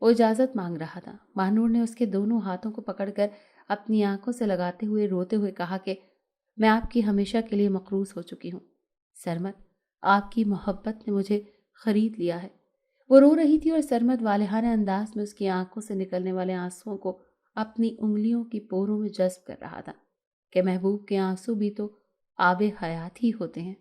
وہ اجازت مانگ رہا تھا۔ مانور نے اس کے دونوں ہاتھوں کو پکڑ کر اپنی آنکھوں سے لگاتے ہوئے روتے ہوئے کہا کہ میں آپ کی ہمیشہ کے لیے مقروض ہو چکی ہوں۔ سرمد، آپ کی محبت نے مجھے خرید لیا ہے۔ وہ رو رہی تھی اور سرمد والہانہ انداز میں اس کی آنکھوں سے نکلنے والے آنسوؤں کو اپنی انگلیوں کی پوروں میں جذب کر رہا تھا کہ محبوب کے آنسو بھی تو آب حیات ہی ہوتے ہیں۔